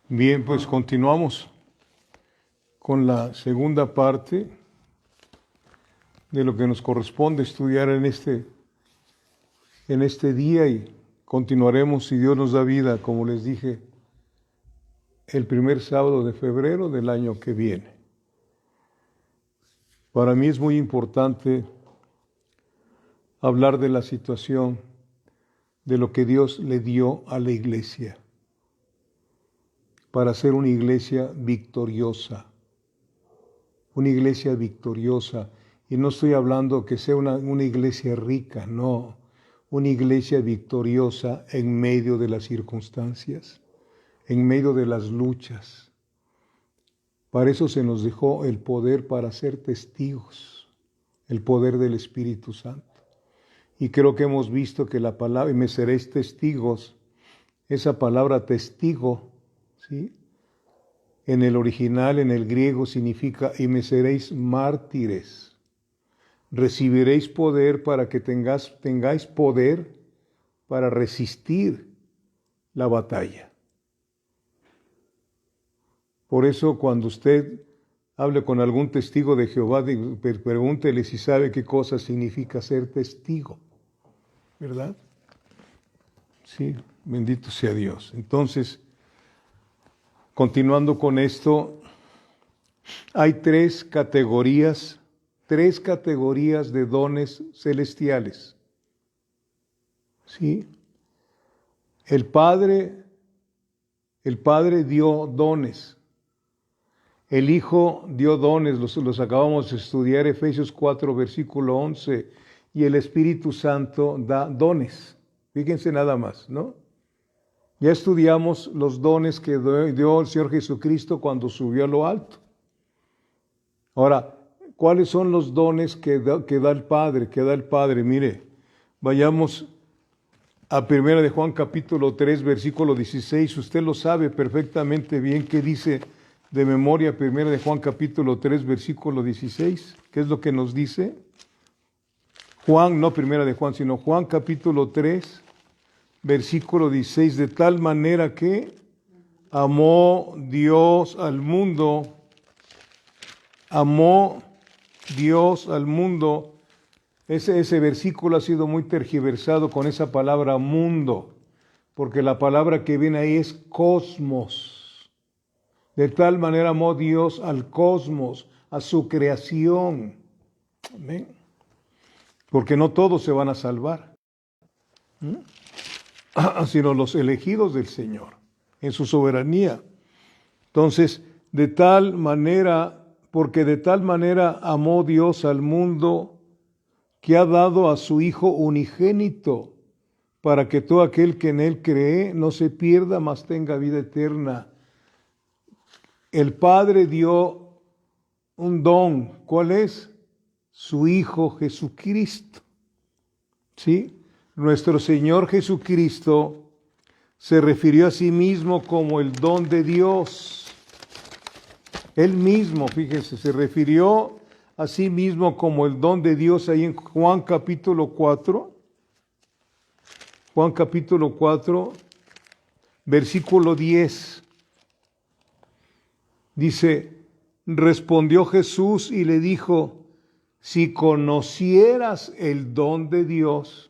Bien, pues continuamos con la segunda parte de lo que nos corresponde estudiar en este día, y continuaremos, si Dios nos da vida, como les dije, el primer sábado de febrero del año que viene. Para mí es muy importante hablar de la situación, de lo que Dios le dio a la iglesia, para ser una iglesia victoriosa. Una iglesia victoriosa. Y no estoy hablando que sea una iglesia rica, no. Una iglesia victoriosa en medio de las circunstancias, en medio de las luchas. Para eso se nos dejó el poder para ser testigos, el poder del Espíritu Santo. Y creo que hemos visto que la palabra, y me seréis testigos, esa palabra testigo, ¿sí?, en el original, en el griego, significa y me seréis mártires. Recibiréis poder para que tengáis poder para resistir la batalla. Por eso cuando usted hable con algún testigo de Jehová, pregúntele si sabe qué cosa significa ser testigo, ¿verdad? Sí, bendito sea Dios. Entonces, continuando con esto, hay tres categorías de dones celestiales. ¿Sí? El Padre dio dones. El Hijo dio dones, los acabamos de estudiar, Efesios 4, versículo 11, y el Espíritu Santo da dones. Fíjense nada más, ¿no? Ya estudiamos los dones que dio el Señor Jesucristo cuando subió a lo alto. Ahora, ¿cuáles son los dones que da el Padre? Mire, vayamos a 1 de Juan capítulo 3, versículo 16. Usted lo sabe perfectamente bien. ¿Qué dice de memoria 1 de Juan capítulo 3, versículo 16? ¿Qué es lo que nos dice? Juan, no 1 de Juan, sino Juan capítulo 3, versículo 16, de tal manera que amó Dios al mundo. Ese versículo ha sido muy tergiversado con esa palabra mundo, porque la palabra que viene ahí es cosmos. De tal manera amó Dios al cosmos, a su creación. Amén. Porque no todos se van a salvar, sino los elegidos del Señor, en su soberanía. Entonces, porque de tal manera amó Dios al mundo, que ha dado a su Hijo unigénito, para que todo aquel que en Él cree no se pierda, mas tenga vida eterna. El Padre dio un don. ¿Cuál es? Su Hijo Jesucristo. ¿Sí? Nuestro Señor Jesucristo se refirió a sí mismo como el don de Dios. Él mismo, fíjese, se refirió a sí mismo como el don de Dios ahí en Juan capítulo 4. Juan capítulo 4, versículo 10. Dice, respondió Jesús y le dijo, si conocieras el don de Dios,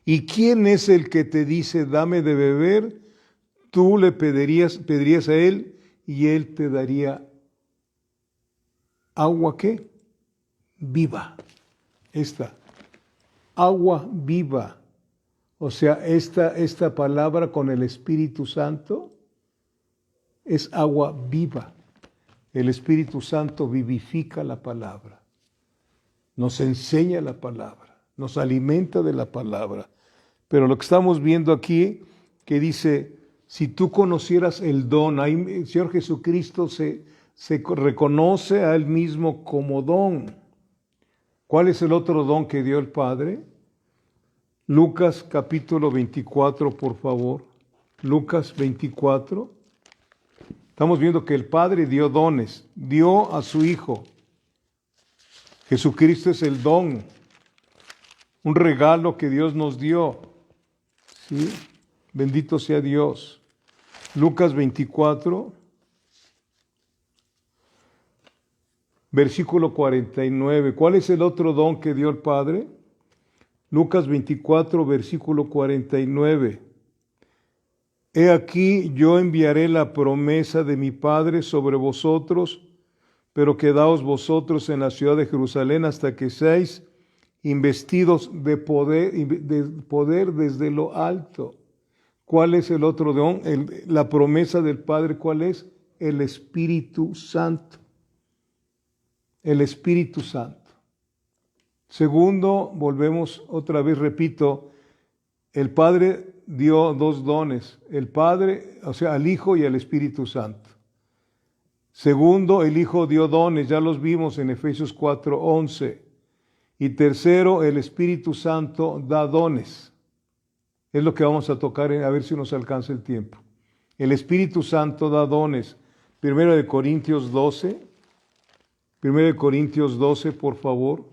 ¿y quién es el que te dice, dame de beber? Tú le pedirías a Él y Él te daría agua, ¿qué? Viva. Agua viva. O sea, esta palabra con el Espíritu Santo es agua viva. El Espíritu Santo vivifica la palabra, nos enseña la palabra, nos alimenta de la palabra. Pero lo que estamos viendo aquí, que dice, si tú conocieras el don, ahí el Señor Jesucristo se reconoce a Él mismo como don. ¿Cuál es el otro don que dio el Padre? Lucas capítulo 24, por favor. Lucas 24. Estamos viendo que el Padre dio dones, dio a su Hijo. Jesucristo es el don. un regalo que Dios nos dio. ¿Sí? Bendito sea Dios. Lucas 24, versículo 49. ¿Cuál es el otro don que dio el Padre? Lucas 24, versículo 49. He aquí, yo enviaré la promesa de mi Padre sobre vosotros, pero quedaos vosotros en la ciudad de Jerusalén hasta que seáis investidos de poder desde lo alto. ¿Cuál es el otro don? La promesa del Padre, ¿cuál es? El Espíritu Santo. El Espíritu Santo. Segundo, volvemos otra vez, repito, el Padre dio dos dones, el Padre, o sea, al Hijo y al Espíritu Santo. Segundo, el Hijo dio dones, ya los vimos en Efesios 4:11. Y tercero, el Espíritu Santo da dones. Es lo que vamos a tocar, a ver si nos alcanza el tiempo. El Espíritu Santo da dones. 1 Corintios 12. 1 Corintios 12, por favor.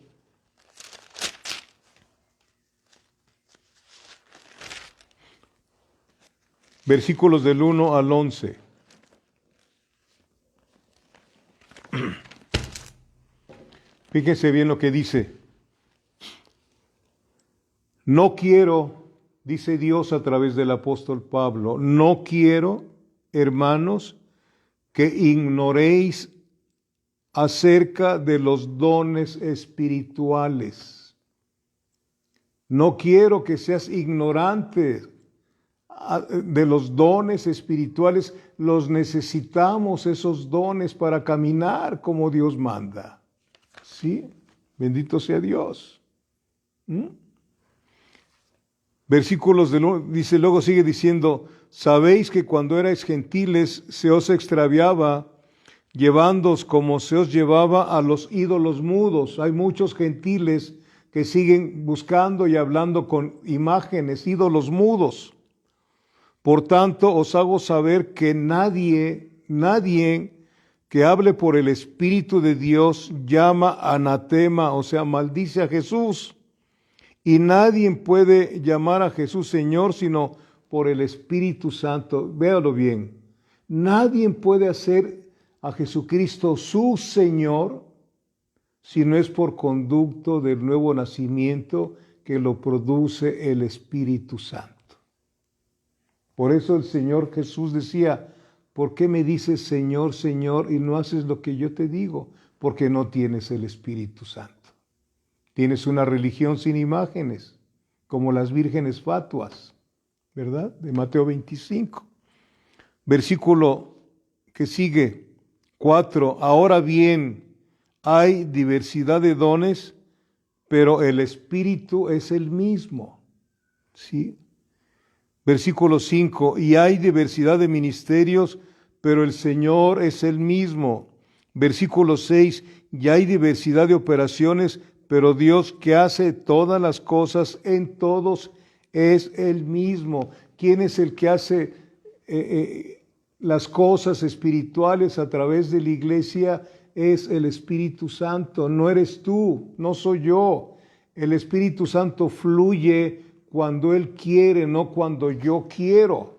Versículos del 1 al 11. Fíjense bien lo que dice. No quiero, dice Dios a través del apóstol Pablo, no quiero, hermanos, que ignoréis acerca de los dones espirituales. No quiero que seas ignorante de los dones espirituales. Los necesitamos, esos dones, para caminar como Dios manda. ¿Sí? Bendito sea Dios. Versículos dice, luego sigue diciendo, sabéis que cuando erais gentiles se os extraviaba, llevándoos como se os llevaba a los ídolos mudos. Hay muchos gentiles que siguen buscando y hablando con imágenes, ídolos mudos. Por tanto, os hago saber que nadie que hable por el Espíritu de Dios llama anatema, o sea, maldice a Jesús. Y nadie puede llamar a Jesús Señor sino por el Espíritu Santo. Véalo bien. Nadie puede hacer a Jesucristo su Señor si no es por conducto del nuevo nacimiento que lo produce el Espíritu Santo. Por eso el Señor Jesús decía, ¿por qué me dices Señor, Señor y no haces lo que yo te digo? Porque no tienes el Espíritu Santo. Tienes una religión sin imágenes, como las vírgenes fatuas, ¿verdad? De Mateo 25. Versículo que sigue, 4. Ahora bien, hay diversidad de dones, pero el Espíritu es el mismo. ¿Sí? Versículo 5. Y hay diversidad de ministerios, pero el Señor es el mismo. Versículo 6. Y hay diversidad de operaciones, pero Dios que hace todas las cosas en todos es el mismo. ¿Quién es el que hace las cosas espirituales a través de la iglesia? Es el Espíritu Santo. No eres tú, no soy yo. El Espíritu Santo fluye cuando Él quiere, no cuando yo quiero.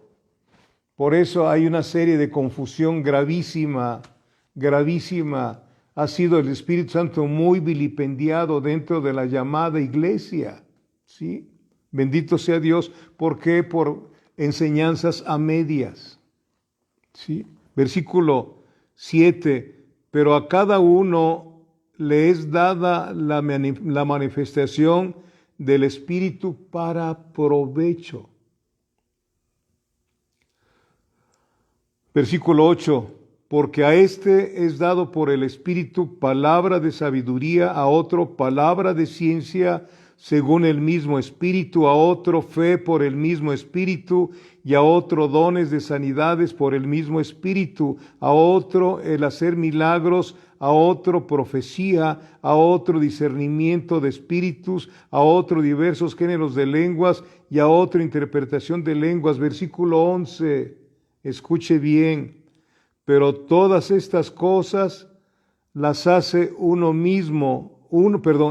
Por eso hay una serie de confusión gravísima, gravísima. Ha sido el Espíritu Santo muy vilipendiado dentro de la llamada iglesia, ¿sí? Bendito sea Dios. ¿Por qué? Por enseñanzas a medias, ¿sí? Versículo 7. Pero a cada uno le es dada la manifestación del Espíritu para provecho. Versículo 8. Porque a este es dado por el Espíritu palabra de sabiduría, a otro palabra de ciencia según el mismo Espíritu, a otro fe por el mismo Espíritu, y a otro dones de sanidades por el mismo Espíritu, a otro el hacer milagros, a otro profecía, a otro discernimiento de espíritus, a otro diversos géneros de lenguas, y a otro interpretación de lenguas. Versículo 11, escuche bien. Pero todas estas cosas las hace uno mismo,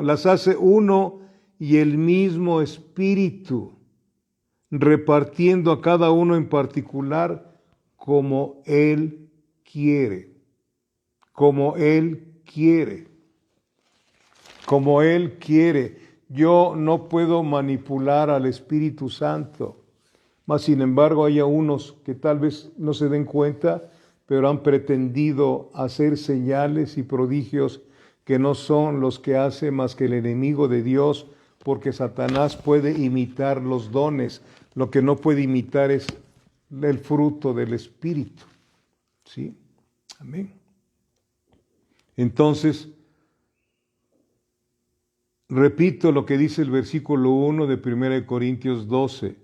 las hace uno y el mismo Espíritu, repartiendo a cada uno en particular como Él quiere, como Él quiere, como Él quiere. Yo no puedo manipular al Espíritu Santo, mas sin embargo hay unos que tal vez no se den cuenta, pero han pretendido hacer señales y prodigios que no son los que hace más que el enemigo de Dios, porque Satanás puede imitar los dones, lo que no puede imitar es el fruto del Espíritu. ¿Sí? Amén. Entonces, repito lo que dice el versículo 1 de 1 Corintios 12.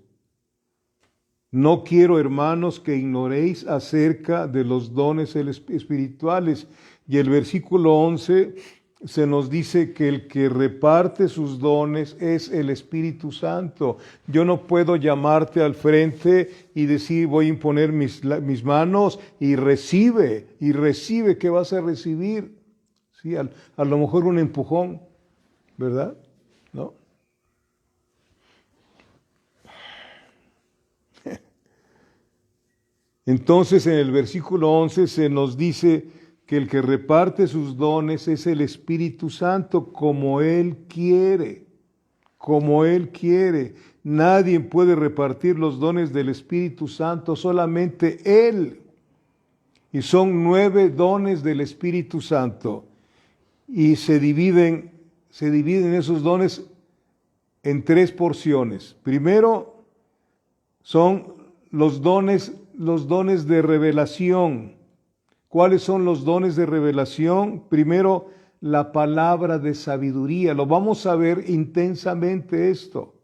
No quiero, hermanos, que ignoréis acerca de los dones espirituales. Y el versículo 11 se nos dice que el que reparte sus dones es el Espíritu Santo. Yo no puedo llamarte al frente y decir, voy a imponer mis manos y recibe, ¿qué vas a recibir? Sí, a lo mejor un empujón, ¿verdad? ¿No? Entonces en el versículo 11 se nos dice que el que reparte sus dones es el Espíritu Santo como Él quiere, como Él quiere. Nadie puede repartir los dones del Espíritu Santo, solamente Él. Y son 9 dones del Espíritu Santo. Y se dividen esos dones en 3 porciones. Primero son los dones de revelación. ¿Cuáles son los dones de revelación? Primero, la palabra de sabiduría. Lo vamos a ver intensamente esto,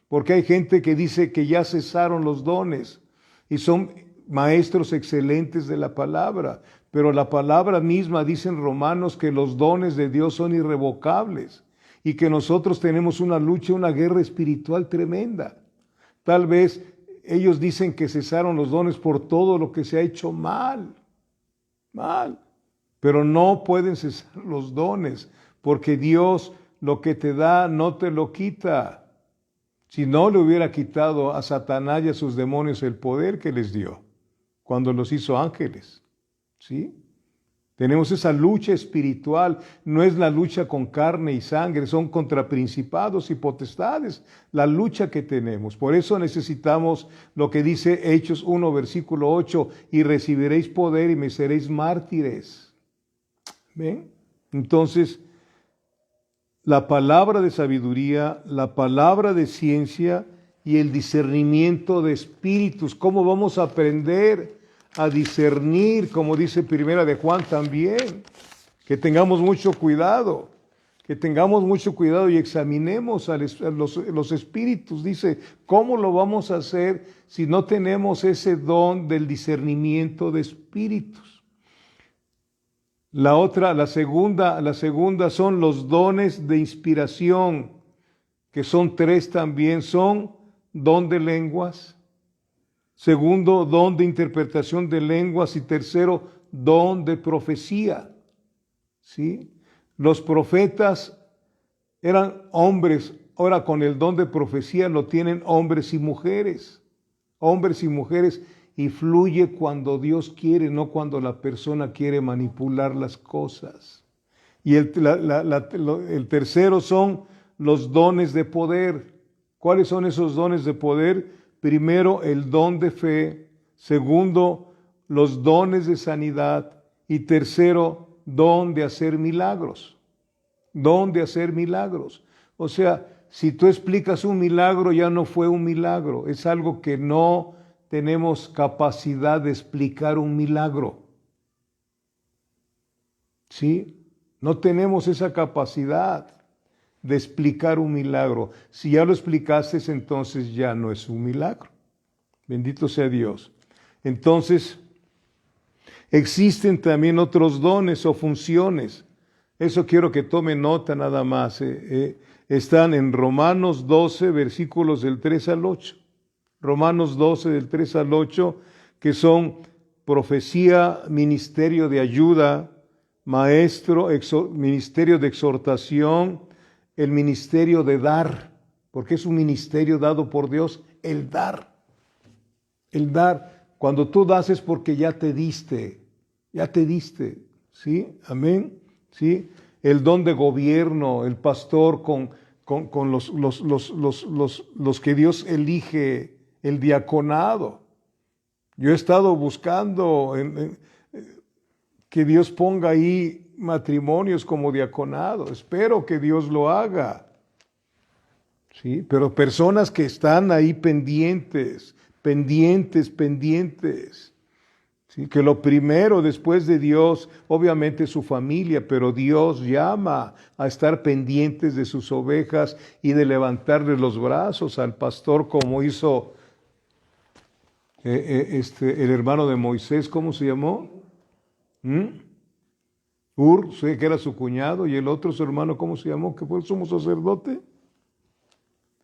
porque hay gente que dice que ya cesaron los dones y son maestros excelentes de la palabra, pero la palabra misma dice en Romanos que los dones de Dios son irrevocables y que nosotros tenemos una lucha, una guerra espiritual tremenda. Tal vez ellos dicen que cesaron los dones por todo lo que se ha hecho mal, pero no pueden cesar los dones, porque Dios lo que te da no te lo quita. Si no le hubiera quitado a Satanás y a sus demonios el poder que les dio cuando los hizo ángeles, ¿sí? Tenemos esa lucha espiritual, no es la lucha con carne y sangre, son contra principados y potestades, la lucha que tenemos. Por eso necesitamos lo que dice Hechos 1, versículo 8, y recibiréis poder y me seréis mártires. ¿Ven? Entonces, la palabra de sabiduría, la palabra de ciencia y el discernimiento de espíritus. ¿Cómo vamos a aprender a discernir, como dice Primera de Juan también? Que tengamos mucho cuidado, y examinemos a los espíritus. Dice, ¿cómo lo vamos a hacer si no tenemos ese don del discernimiento de espíritus? La segunda son los dones de inspiración, que son 3 también, son don de lenguas, segundo, don de interpretación de lenguas, y tercero, don de profecía. ¿Sí? Los profetas eran hombres, ahora con el don de profecía lo tienen hombres y mujeres, y fluye cuando Dios quiere, no cuando la persona quiere manipular las cosas. Y el tercero son los dones de poder. ¿Cuáles son esos dones de poder? Primero, el don de fe. Segundo, los dones de sanidad. Y tercero, don de hacer milagros. Don de hacer milagros. O sea, si tú explicas un milagro, ya no fue un milagro. Es algo que no tenemos capacidad de explicar un milagro. ¿Sí? No tenemos esa capacidad de explicar un milagro. Si ya lo explicaste, entonces ya no es un milagro. Bendito sea Dios. Entonces, existen también otros dones o funciones. Eso quiero que tome nota nada más. Están en Romanos 12, versículos del 3 al 8. Romanos 12, del 3 al 8, que son profecía, ministerio de ayuda, ministerio de exhortación, el ministerio de dar, porque es un ministerio dado por Dios, el dar. El dar. Cuando tú das es porque ya te diste, ¿sí? Amén, ¿sí? El don de gobierno, el pastor con los que Dios elige, el diaconado. Yo he estado buscando que Dios ponga ahí matrimonios como diaconado. Espero que Dios lo haga. ¿Sí? Pero personas que están ahí pendientes. ¿Sí? Que lo primero después de Dios, obviamente su familia, pero Dios llama a estar pendientes de sus ovejas y de levantarle los brazos al pastor como hizo el hermano de Moisés, ¿cómo se llamó? Sé que era su cuñado, y el otro, su hermano, ¿cómo se llamó? Que fue el sumo sacerdote.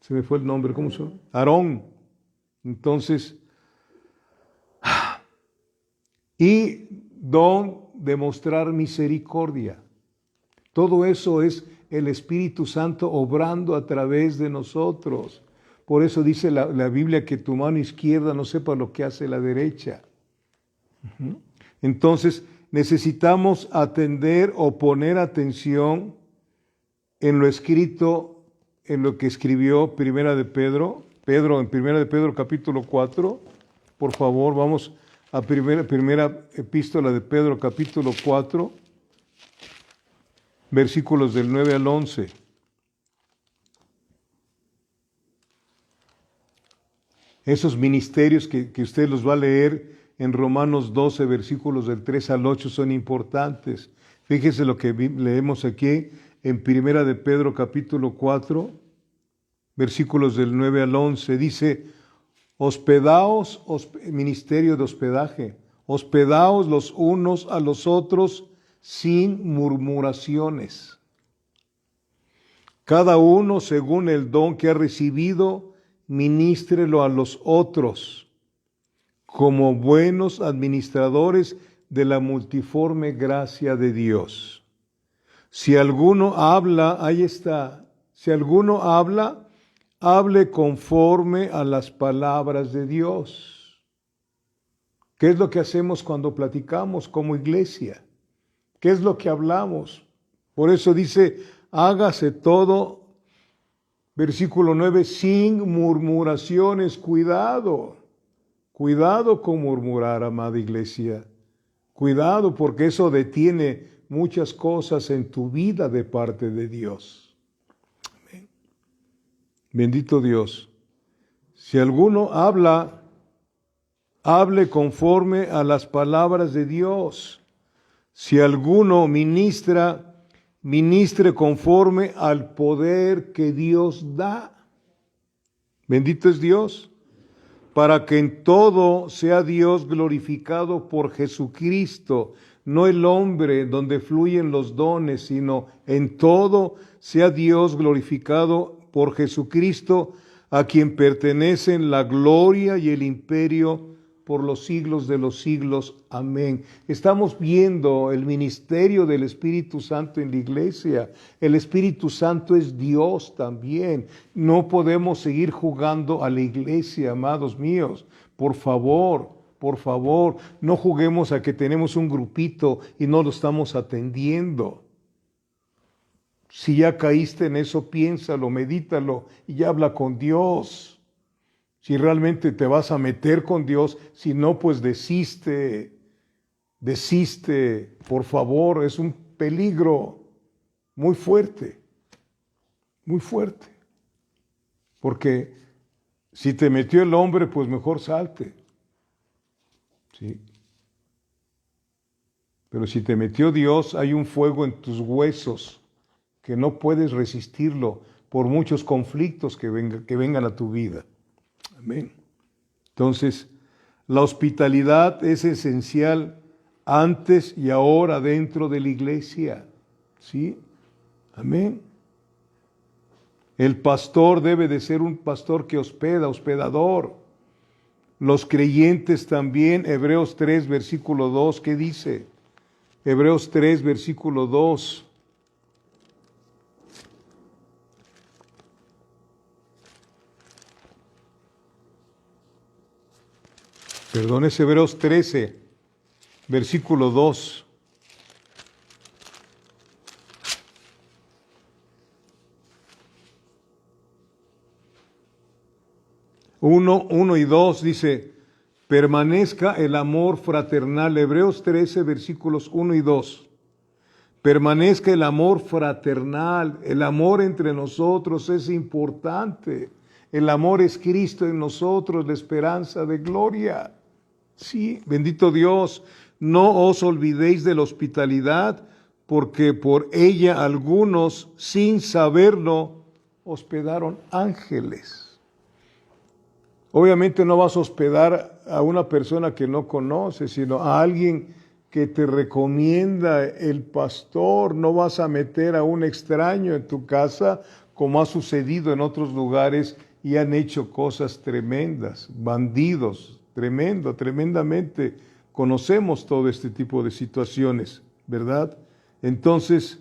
Se me fue el nombre, ¿cómo se llama? Aarón. Entonces, y don de mostrar misericordia. Todo eso es el Espíritu Santo obrando a través de nosotros. Por eso dice la Biblia que tu mano izquierda no sepa lo que hace la derecha. Entonces, necesitamos atender o poner atención en lo escrito, en lo que escribió Primera de Pedro en Primera de Pedro capítulo 4. Por favor, vamos a primera epístola de Pedro capítulo 4, versículos del 9 al 11. Esos ministerios que usted los va a leer en Romanos 12, versículos del 3 al 8 son importantes. Fíjese lo que leemos aquí en Primera de Pedro capítulo 4, versículos del 9 al 11. Dice: hospedaos, ministerio de hospedaje, hospedaos los unos a los otros sin murmuraciones. Cada uno según el don que ha recibido, ministrelo a los otros, como buenos administradores de la multiforme gracia de Dios. Si alguno habla, ahí está, si alguno habla, hable conforme a las palabras de Dios. ¿Qué es lo que hacemos cuando platicamos como iglesia? ¿Qué es lo que hablamos? Por eso dice, hágase todo, versículo 9, sin murmuraciones. Cuidado con murmurar, amada iglesia. Cuidado, porque eso detiene muchas cosas en tu vida de parte de Dios. Amén. Bendito Dios. Si alguno habla, hable conforme a las palabras de Dios. Si alguno ministra, ministre conforme al poder que Dios da. Bendito es Dios, para que en todo sea Dios glorificado por Jesucristo, no el hombre donde fluyen los dones, sino en todo sea Dios glorificado por Jesucristo, a quien pertenecen la gloria y el imperio por los siglos de los siglos. Amén. Estamos viendo el ministerio del Espíritu Santo en la iglesia. El Espíritu Santo es Dios también. No podemos seguir jugando a la iglesia, amados míos. Por favor, no juguemos a que tenemos un grupito y no lo estamos atendiendo. Si ya caíste en eso, piénsalo, medítalo y habla con Dios. Si realmente te vas a meter con Dios, si no, pues desiste, por favor, es un peligro muy fuerte, porque si te metió el hombre, pues mejor salte, ¿sí? Pero si te metió Dios, hay un fuego en tus huesos que no puedes resistirlo por muchos conflictos que vengan a tu vida. Amén. Entonces, la hospitalidad es esencial antes y ahora dentro de la iglesia. ¿Sí? Amén. El pastor debe de ser un pastor que hospedador. Los creyentes también, Hebreos 3, versículo 2, ¿qué dice? Hebreos 3, versículo 2. Perdón, es Hebreos 13, versículo 2. Uno y 2 dice, permanezca el amor fraternal. Hebreos 13, versículos 1 y 2. Permanezca el amor fraternal. El amor entre nosotros es importante. El amor es Cristo en nosotros, la esperanza de gloria. Sí, bendito Dios. No os olvidéis de la hospitalidad, porque por ella algunos, sin saberlo, hospedaron ángeles. Obviamente no vas a hospedar a una persona que no conoces, sino a alguien que te recomienda el pastor. No vas a meter a un extraño en tu casa, como ha sucedido en otros lugares y han hecho cosas tremendas, bandidos, tremendamente. Conocemos todo este tipo de situaciones, ¿verdad? Entonces,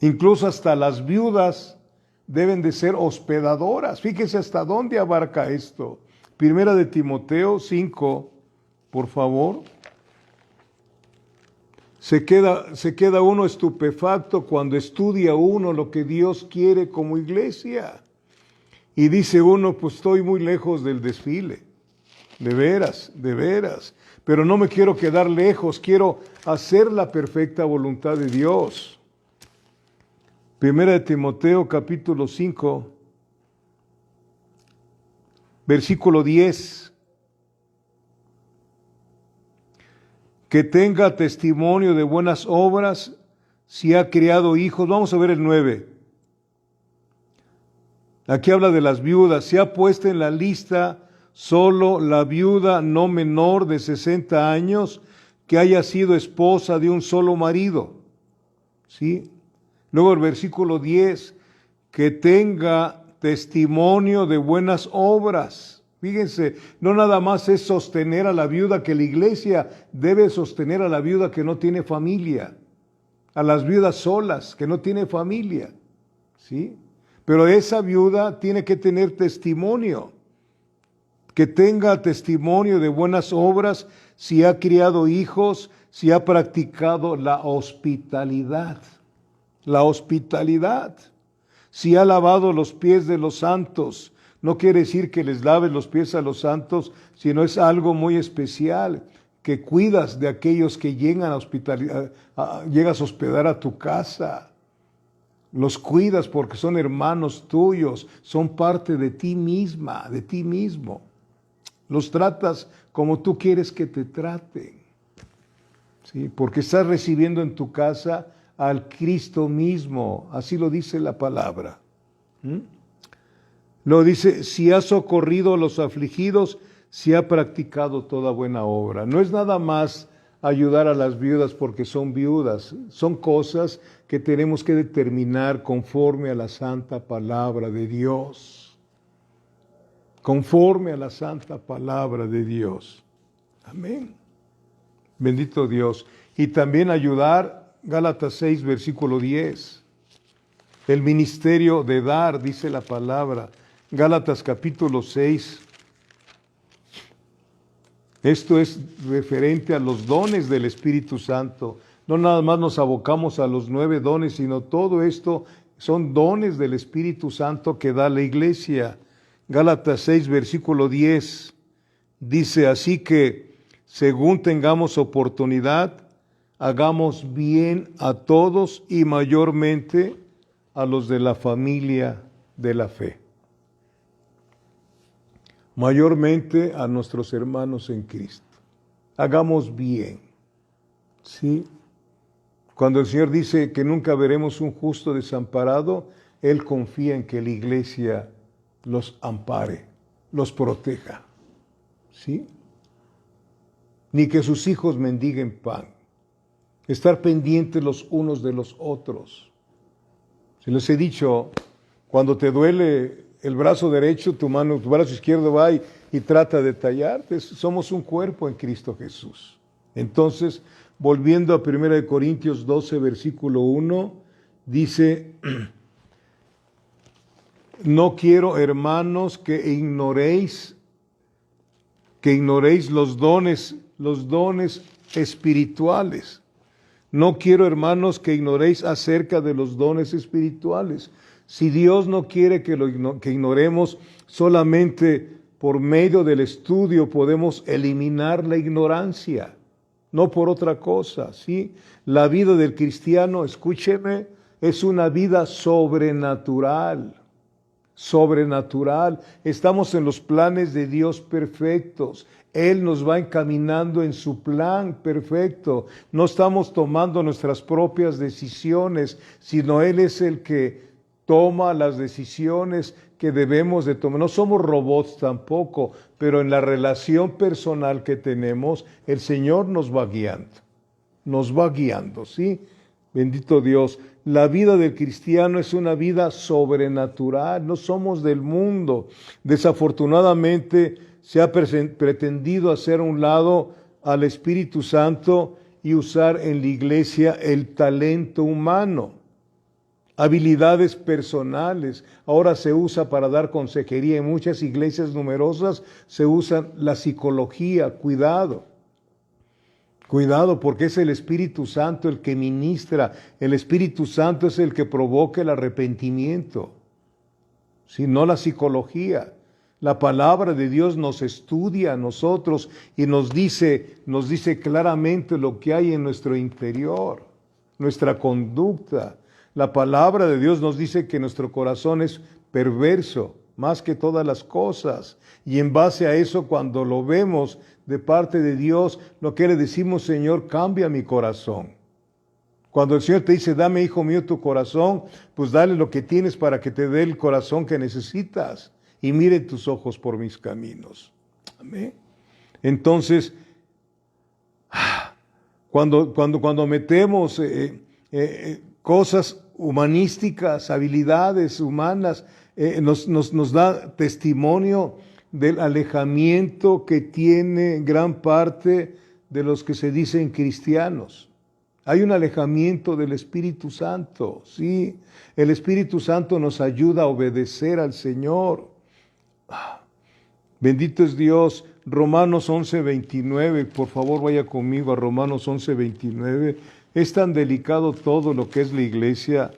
incluso hasta las viudas deben de ser hospedadoras. Fíjese hasta dónde abarca esto. Primera de Timoteo 5, por favor. Se queda uno estupefacto cuando estudia uno lo que Dios quiere como iglesia. Y dice uno, pues estoy muy lejos del desfile. De veras. Pero no me quiero quedar lejos, quiero hacer la perfecta voluntad de Dios. Primera de Timoteo capítulo 5, versículo 10. Que tenga testimonio de buenas obras si ha criado hijos. Vamos a ver el 9. Aquí habla de las viudas. Se ha puesto en la lista solo la viuda no menor de 60 años que haya sido esposa de un solo marido. ¿Sí? Luego el versículo 10, que tenga testimonio de buenas obras. Fíjense, no nada más es sostener a la viuda, que la iglesia debe sostener a la viuda que no tiene familia, a las viudas solas, que no tiene familia, ¿sí? Pero esa viuda tiene que tener testimonio, que tenga testimonio de buenas obras, si ha criado hijos, si ha practicado la hospitalidad. La hospitalidad. Si ha lavado los pies de los santos, no quiere decir que les laves los pies a los santos, sino es algo muy especial, que cuidas de aquellos que llegan a hospitalidad, llegas a hospedar a tu casa. Los cuidas porque son hermanos tuyos, son parte de ti misma, de ti mismo. Los tratas como tú quieres que te traten, ¿sí? Porque estás recibiendo en tu casa al Cristo mismo, así lo dice la palabra. Lo dice, si ha socorrido a los afligidos, si ha practicado toda buena obra. No es nada más ayudar a las viudas porque son viudas, son cosas que tenemos que determinar conforme a la santa palabra de Dios. Conforme a la santa palabra de Dios. Amén. Bendito Dios. Y también ayudar, Gálatas 6, versículo 10. El ministerio de dar, dice la palabra. Gálatas capítulo 6. Esto es referente a los dones del Espíritu Santo. No nada más nos abocamos a los 9 dones, sino todo esto son dones del Espíritu Santo que da la iglesia. Gálatas 6, versículo 10. Dice, así que según tengamos oportunidad, hagamos bien a todos y mayormente a los de la familia de la fe. Mayormente a nuestros hermanos en Cristo. Hagamos bien, ¿sí? Cuando el Señor dice que nunca veremos un justo desamparado, Él confía en que la iglesia los ampare, los proteja, ¿sí? Ni que sus hijos mendiguen pan. Estar pendientes los unos de los otros. Se les he dicho, cuando te duele el brazo derecho, tu brazo izquierdo va y trata de tallarte. Somos un cuerpo en Cristo Jesús. Entonces, volviendo a 1 Corintios 12, versículo 1, dice, No quiero, hermanos, que ignoréis los dones espirituales. No quiero, hermanos, que ignoréis acerca de los dones espirituales. Si Dios no quiere que ignoremos, solamente por medio del estudio podemos eliminar la ignorancia, no por otra cosa, ¿sí? La vida del cristiano, escúcheme, es una vida sobrenatural. Sobrenatural. Estamos en los planes de Dios perfectos. Él nos va encaminando en su plan perfecto. No estamos tomando nuestras propias decisiones, sino Él es el que toma las decisiones que debemos de tomar. No somos robots tampoco, pero en la relación personal que tenemos, el Señor nos va guiando, ¿sí? Bendito Dios. La vida del cristiano es una vida sobrenatural, no somos del mundo. Desafortunadamente se ha pretendido hacer a un lado al Espíritu Santo y usar en la iglesia el talento humano, habilidades personales. Ahora se usa para dar consejería. En muchas iglesias numerosas se usa la psicología. Cuidado, porque es el Espíritu Santo el que ministra. El Espíritu Santo es el que provoca el arrepentimiento, si no la psicología. La palabra de Dios nos estudia a nosotros y nos dice claramente lo que hay en nuestro interior, nuestra conducta. La palabra de Dios nos dice que nuestro corazón es perverso, más que todas las cosas. Y en base a eso, cuando lo vemos de parte de Dios, lo que le decimos, Señor, cambia mi corazón. Cuando el Señor te dice, dame, hijo mío, tu corazón, pues dale lo que tienes para que te dé el corazón que necesitas. Y mire tus ojos por mis caminos. Amén. Entonces, cuando metemos cosas humanísticas, habilidades humanas, nos da testimonio del alejamiento que tiene gran parte de los que se dicen cristianos. Hay un alejamiento del Espíritu Santo, ¿sí? El Espíritu Santo nos ayuda a obedecer al Señor. Bendito es Dios. Romanos 11:29, por favor vaya conmigo a Romanos 11:29. Es tan delicado todo lo que es la iglesia,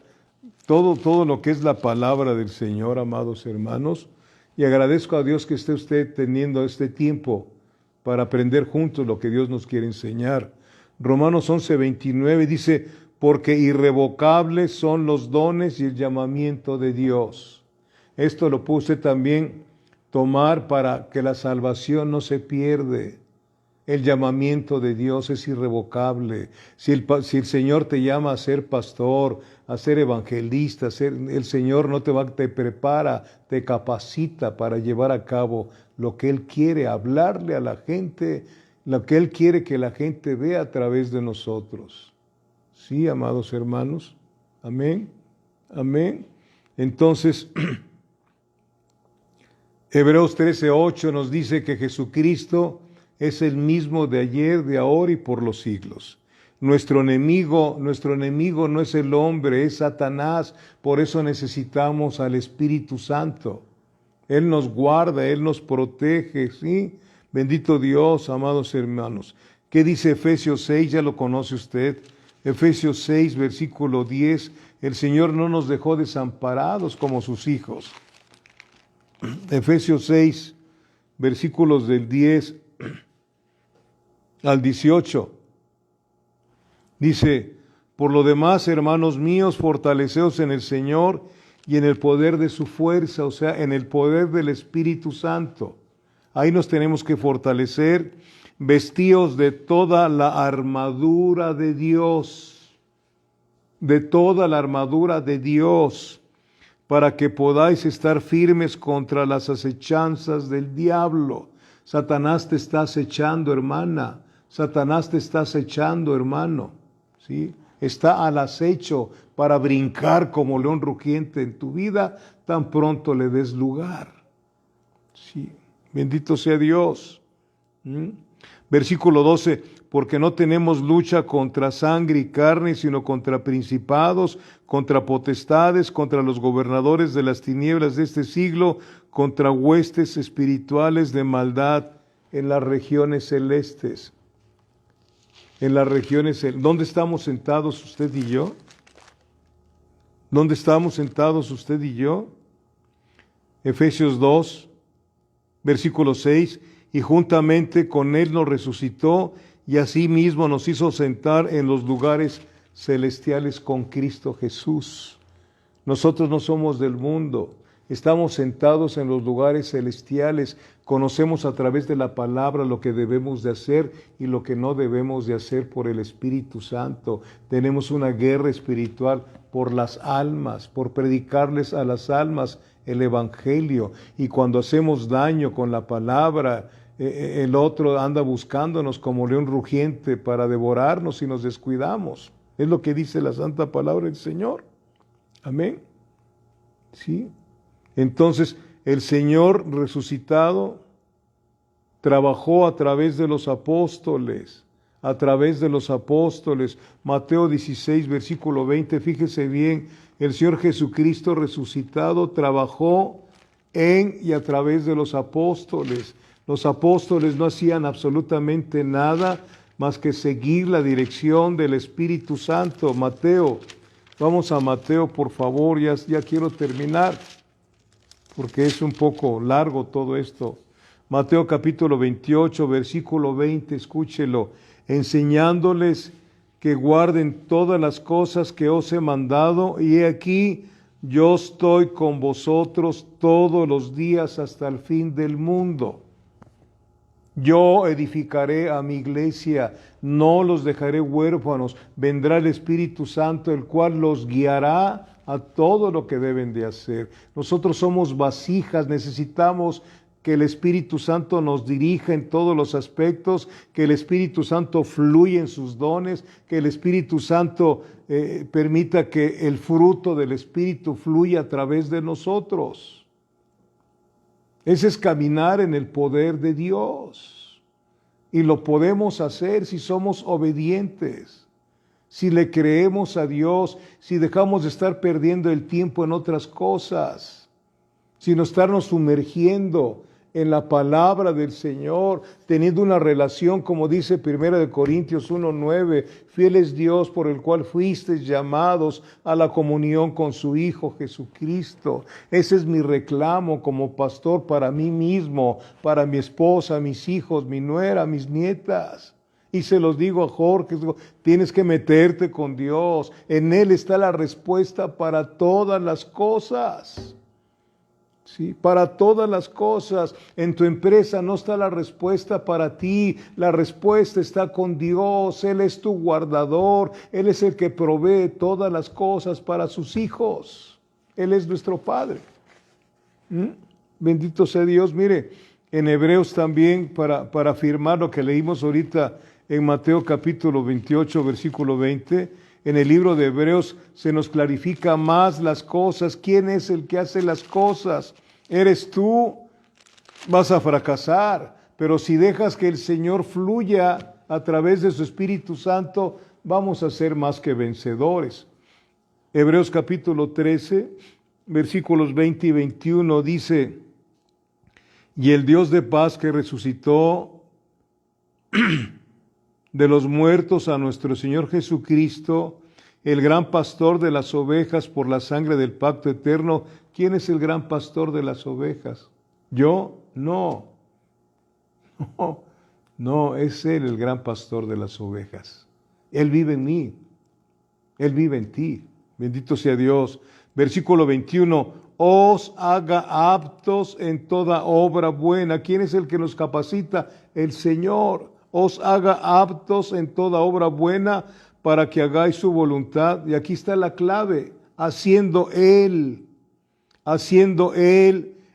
todo lo que es la palabra del Señor, amados hermanos. Y agradezco a Dios que esté usted teniendo este tiempo para aprender juntos lo que Dios nos quiere enseñar. Romanos 11:29 dice, porque irrevocables son los dones y el llamamiento de Dios. Esto lo puede usted también tomar para que la salvación no se pierde. El llamamiento de Dios es irrevocable. Si el Señor te llama a ser pastor, a ser evangelista, el Señor no te prepara, te capacita para llevar a cabo lo que Él quiere, hablarle a la gente, lo que Él quiere que la gente vea a través de nosotros. Sí, amados hermanos. Amén. Amén. Entonces, Hebreos 13:8 nos dice que Jesucristo es el mismo de ayer, de ahora y por los siglos. Nuestro enemigo no es el hombre, es Satanás. Por eso necesitamos al Espíritu Santo. Él nos guarda, Él nos protege, ¿sí? Bendito Dios, amados hermanos. ¿Qué dice Efesios 6? Ya lo conoce usted. Efesios 6, versículo 10. El Señor no nos dejó desamparados como sus hijos. Efesios 6, versículos del 10 al 18. Dice, por lo demás, hermanos míos, fortaleceos en el Señor y en el poder de su fuerza, o sea, en el poder del Espíritu Santo. Ahí nos tenemos que fortalecer, vestíos de toda la armadura de Dios, para que podáis estar firmes contra las acechanzas del diablo. Satanás te está acechando, hermana. Satanás te está acechando, hermano. ¿Sí? Está al acecho para brincar como león rugiente en tu vida, tan pronto le des lugar. Sí. Bendito sea Dios. Versículo 12, porque no tenemos lucha contra sangre y carne, sino contra principados, contra potestades, contra los gobernadores de las tinieblas de este siglo, contra huestes espirituales de maldad en las regiones celestes. En las regiones, ¿dónde estamos sentados usted y yo? ¿Dónde estamos sentados usted y yo? Efesios 2, versículo 6, y juntamente con Él nos resucitó y asimismo nos hizo sentar en los lugares celestiales con Cristo Jesús. Nosotros no somos del mundo, estamos sentados en los lugares celestiales, conocemos a través de la palabra lo que debemos de hacer y lo que no debemos de hacer por el Espíritu Santo. Tenemos una guerra espiritual por las almas, por predicarles a las almas el Evangelio, y cuando hacemos daño con la palabra, el otro anda buscándonos como león rugiente para devorarnos si nos descuidamos. Es lo que dice la santa palabra del Señor. Amén. ¿Sí? Entonces, el Señor resucitado trabajó a través de los apóstoles, Mateo 16, versículo 20, fíjese bien, el Señor Jesucristo resucitado trabajó en y a través de los apóstoles. Los apóstoles no hacían absolutamente nada más que seguir la dirección del Espíritu Santo. Mateo, vamos a Mateo, por favor, ya quiero terminar, porque es un poco largo todo esto. Mateo capítulo 28, versículo 20, escúchelo, enseñándoles que guarden todas las cosas que os he mandado, y he aquí, yo estoy con vosotros todos los días hasta el fin del mundo. Yo edificaré a mi iglesia, no los dejaré huérfanos, vendrá el Espíritu Santo, el cual los guiará a todo lo que deben de hacer. Nosotros somos vasijas, necesitamos que el Espíritu Santo nos dirija en todos los aspectos, que el Espíritu Santo fluya en sus dones, que el Espíritu Santo permita que el fruto del Espíritu fluya a través de nosotros. Ese es caminar en el poder de Dios. Y lo podemos hacer si somos obedientes, si le creemos a Dios, si dejamos de estar perdiendo el tiempo en otras cosas, sino estarnos sumergiendo en la palabra del Señor, teniendo una relación, como dice 1 Corintios 1:9, fiel es Dios por el cual fuisteis llamados a la comunión con su Hijo Jesucristo. Ese es mi reclamo como pastor para mí mismo, para mi esposa, mis hijos, mi nuera, mis nietas. Y se los digo a Jorge, tienes que meterte con Dios, en Él está la respuesta para todas las cosas. Sí, para todas las cosas. En tu empresa no está la respuesta para ti, la respuesta está con Dios. Él es tu guardador, Él es el que provee todas las cosas para sus hijos. Él es nuestro Padre. Bendito sea Dios. Mire, en Hebreos también, para afirmar lo que leímos ahorita en Mateo capítulo 28, versículo 20, en el libro de Hebreos se nos clarifica más las cosas. ¿Quién es el que hace las cosas? ¿Eres tú? Vas a fracasar. Pero si dejas que el Señor fluya a través de su Espíritu Santo, vamos a ser más que vencedores. Hebreos capítulo 13, versículos 20 y 21 dice, y el Dios de paz que resucitó de los muertos a nuestro Señor Jesucristo, el gran pastor de las ovejas por la sangre del pacto eterno. ¿Quién es el gran pastor de las ovejas? ¿Yo? No, es Él el gran pastor de las ovejas. Él vive en mí, Él vive en ti. Bendito sea Dios. Versículo 21, os haga aptos en toda obra buena. ¿Quién es el que nos capacita? El Señor. Os haga aptos en toda obra buena para que hagáis su voluntad. Y aquí está la clave, haciendo Él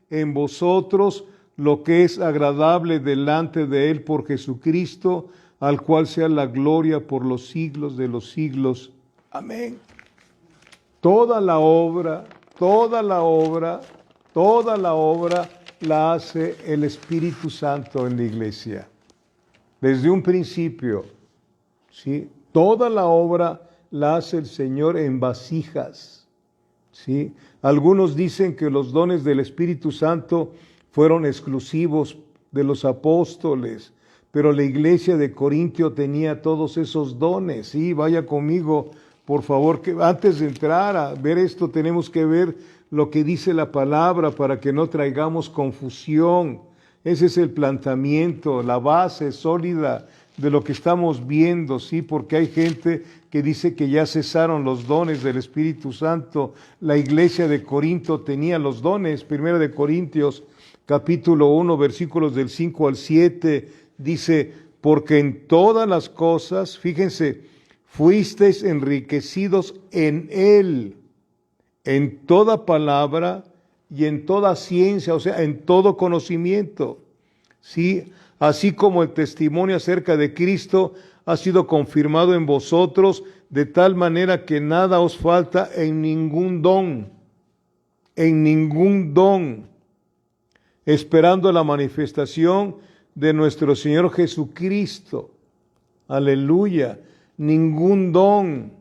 en vosotros lo que es agradable delante de Él por Jesucristo, al cual sea la gloria por los siglos de los siglos. Amén. Toda la obra la hace el Espíritu Santo en la iglesia. desde un principio, ¿sí? Toda la obra la hace el Señor en vasijas, ¿sí? Algunos dicen que los dones del Espíritu Santo fueron exclusivos de los apóstoles, pero la iglesia de Corintio tenía todos esos dones. Sí, vaya conmigo, por favor, que antes de entrar a ver esto tenemos que ver lo que dice la palabra para que no traigamos confusión. Ese es el planteamiento, la base sólida de lo que estamos viendo, sí, porque hay gente que dice que ya cesaron los dones del Espíritu Santo. La iglesia de Corinto tenía los dones. Primera de Corintios, capítulo 1, versículos del 5 al 7, dice, porque en todas las cosas, fíjense, fuisteis enriquecidos en Él, en toda palabra y en toda ciencia, o sea, en todo conocimiento, ¿sí? Así como el testimonio acerca de Cristo ha sido confirmado en vosotros, de tal manera que nada os falta en ningún don, esperando la manifestación de nuestro Señor Jesucristo. Aleluya, ningún don.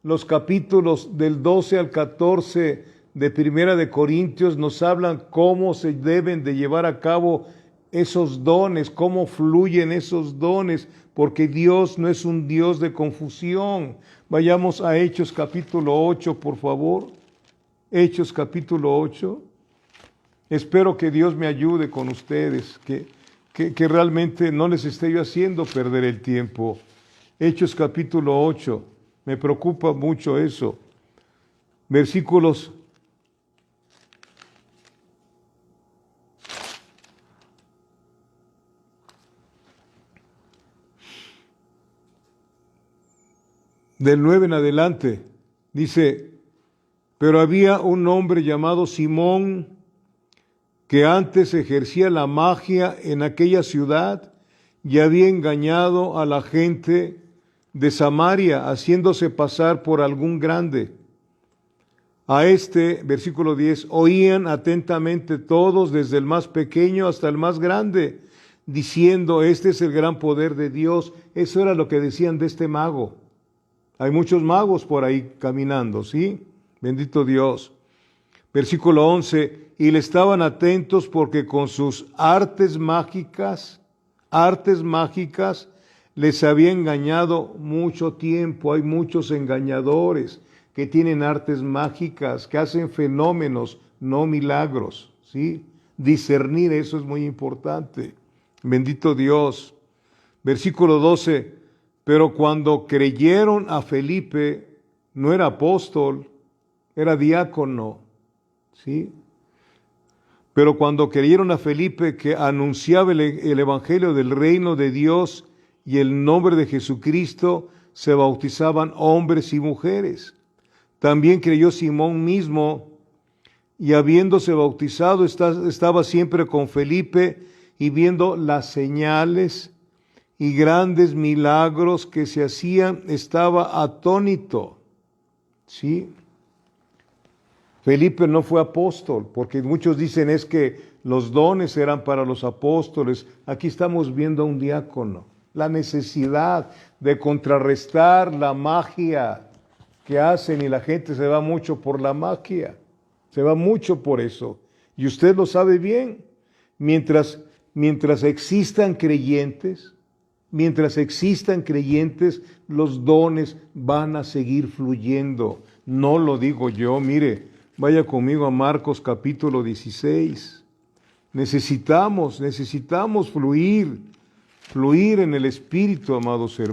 Los capítulos del 12 al 14 de Primera de Corintios nos hablan cómo se deben de llevar a cabo esos dones, cómo fluyen esos dones, porque Dios no es un Dios de confusión. Vayamos a Hechos capítulo 8, por favor. Hechos capítulo 8. Espero que Dios me ayude con ustedes, que realmente no les esté yo haciendo perder el tiempo. Hechos capítulo 8, me preocupa mucho eso. Versículos del 9 en adelante, dice, pero había un hombre llamado Simón, que antes ejercía la magia en aquella ciudad y había engañado a la gente de Samaria, haciéndose pasar por algún grande. A este, versículo 10, oían atentamente todos, desde el más pequeño hasta el más grande, diciendo, este es el gran poder de Dios. Eso era lo que decían de este mago. Hay muchos magos por ahí caminando, ¿sí? Bendito Dios. Versículo 11, y le estaban atentos porque con sus artes mágicas, les había engañado mucho tiempo. Hay muchos engañadores que tienen artes mágicas, que hacen fenómenos, no milagros, ¿sí? Discernir eso es muy importante. Bendito Dios. Versículo 12, pero cuando creyeron a Felipe, no era apóstol, era diácono, ¿sí? Pero cuando creyeron a Felipe, que anunciaba el evangelio del reino de Dios y el nombre de Jesucristo, se bautizaban hombres y mujeres. También creyó Simón mismo, y habiéndose bautizado, estaba siempre con Felipe, y viendo las señales y grandes milagros que se hacían, estaba atónito. ¿Sí? Felipe no fue apóstol, porque muchos dicen es que los dones eran para los apóstoles. Aquí estamos viendo a un diácono, la necesidad de contrarrestar la magia que hacen, y la gente se va mucho por la magia, se va mucho por eso. Y usted lo sabe bien, mientras existan creyentes, los dones van a seguir fluyendo. No lo digo yo, mire, vaya conmigo a Marcos capítulo 16. Necesitamos fluir en el Espíritu, amados hermanos.